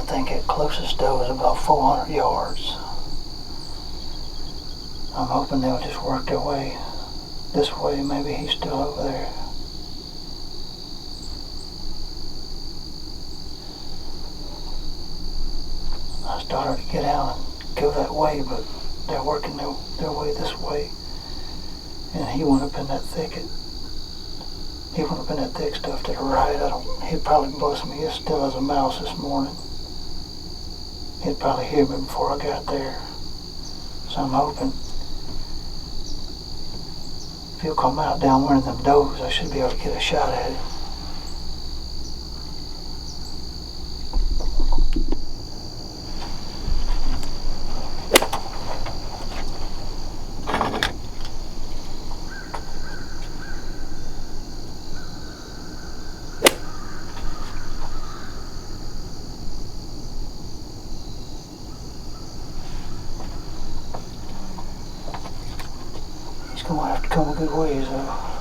think at closest doe is about 400 yards. I'm hoping they'll just work their way this way. Maybe he's still over there. I started to get out and go that way, but they're working their way this way. And he went up in that thicket. He went up in that thick stuff to the right. He'd probably bust me as still as a mouse this morning. He'd probably hear me before I got there. So I'm hoping if he'll come out down one of them does, I should be able to get a shot at him. He's going to have to come a good ways though.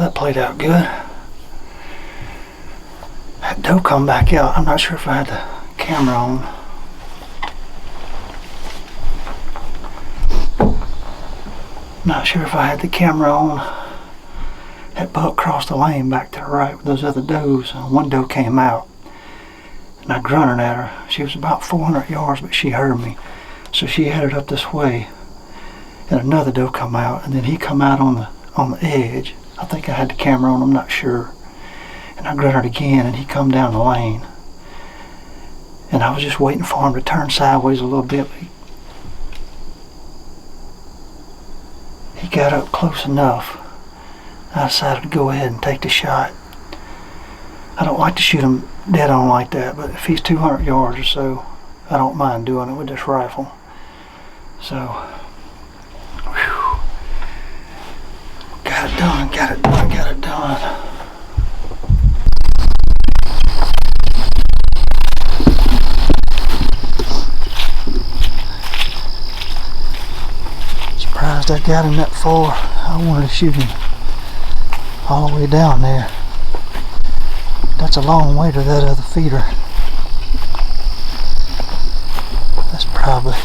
that played out good. That doe come back out. I'm not sure if I had the camera on. Not sure if I had the camera on. That buck crossed the lane back to the right with those other does. One doe came out, and I grunted at her. She was about 400 yards, but she heard me. So she headed up this way, and another doe come out, and then he come out on the edge. I think I had the camera on, I'm not sure. And I grunted again, and he come down the lane. And I was just waiting for him to turn sideways a little bit. He got up close enough. I decided to go ahead and take the shot. I don't like to shoot him dead on like that, but if he's 200 yards or so, I don't mind doing it with this rifle. So, whew. Got it done, got it done, got it done. Surprised I got him that far. I wanted to shoot him all the way down there. That's a long way to that other feeder. That's probably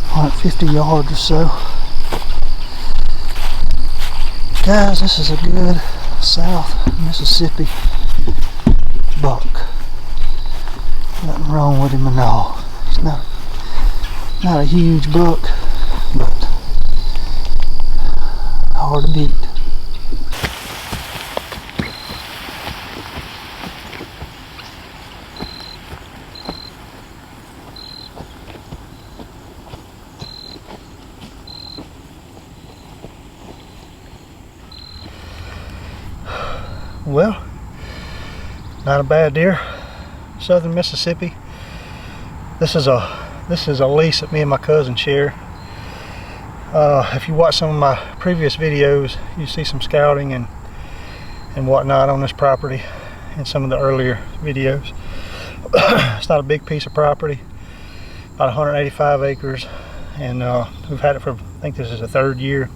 150 yards or so. Guys, this is a good South Mississippi buck. Nothing wrong with him at all. He's not a huge buck, but hard to beat. Well, not a bad deer. Southern Mississippi. This is a lease that me and my cousin share. If you watch some of my previous videos, you see some scouting and whatnot on this property in some of the earlier videos. It's not a big piece of property, about 185 acres, and we've had it for, I think this is the 3rd year.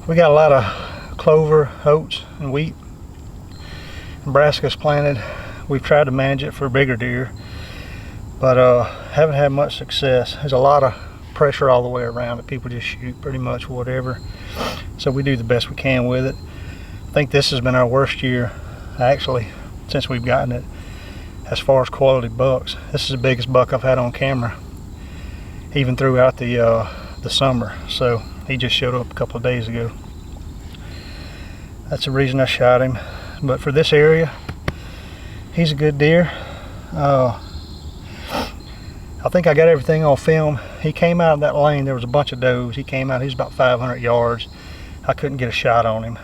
We got a lot of clover, oats, and wheat. Brassicas planted. We've tried to manage it for bigger deer, but haven't had much success. There's a lot of pressure all the way around it. People just shoot pretty much whatever, so we do the best we can with it. I think this has been our worst year actually since we've gotten it as far as quality bucks. This is the biggest buck I've had on camera even throughout the summer, so he just showed up a couple of days ago. That's the reason I shot him. But for this area, he's a good deer. I think I got everything on film. He came out of that lane. There was a bunch of does. He came out. He's about 500 yards. I couldn't get a shot on him.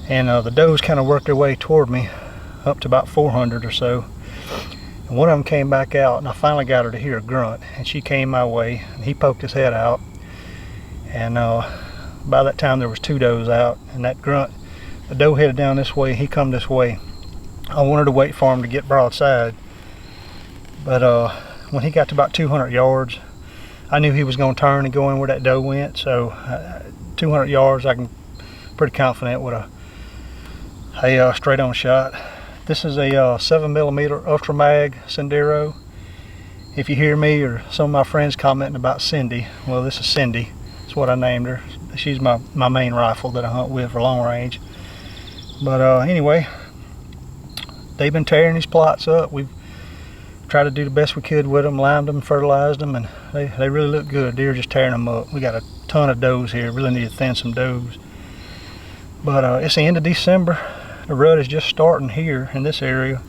And the does kind of worked their way toward me up to about 400 or so. And one of them came back out, and I finally got her to hear a grunt. And she came my way, and he poked his head out. And by that time, there was 2 does out, and that grunt, the doe headed down this way, he come this way. I wanted to wait for him to get broadside, but when he got to about 200 yards, I knew he was going to turn and go in where that doe went. So 200 yards, I can pretty confident with a straight on shot. This is a 7mm Ultra Mag Sendero. If you hear me or some of my friends commenting about Cindy, well, this is Cindy. That's what I named her. She's my main rifle that I hunt with for long range. But anyway, they've been tearing these plots up. We've tried to do the best we could with them, limed them, fertilized them, and they really look good. Deer just tearing them up. We got a ton of does here. Really need to thin some does. But it's the end of December. The rut is just starting here in this area.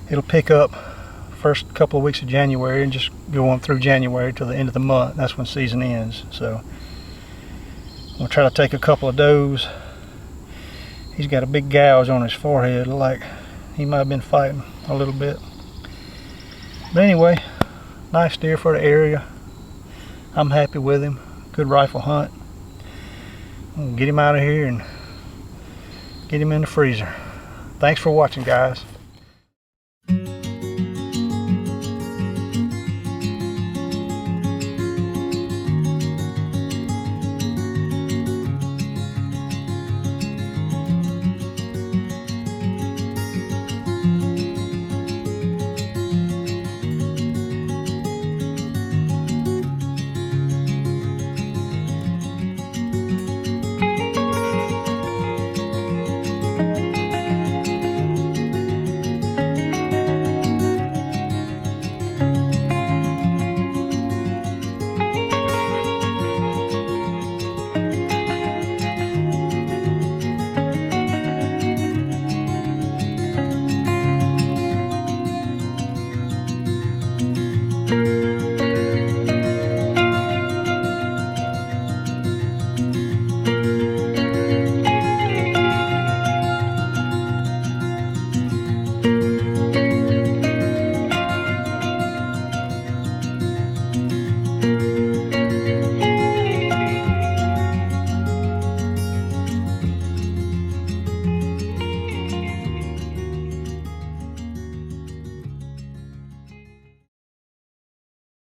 It'll pick up first couple of weeks of January and just go on through January till the end of the month. That's when season ends. So we'll try to take a couple of does. He's got a big gouge on his forehead. Look like he might have been fighting a little bit. But anyway, nice deer for the area. I'm happy with him. Good rifle hunt. We'll get him out of here and get him in the freezer. Thanks for watching, guys.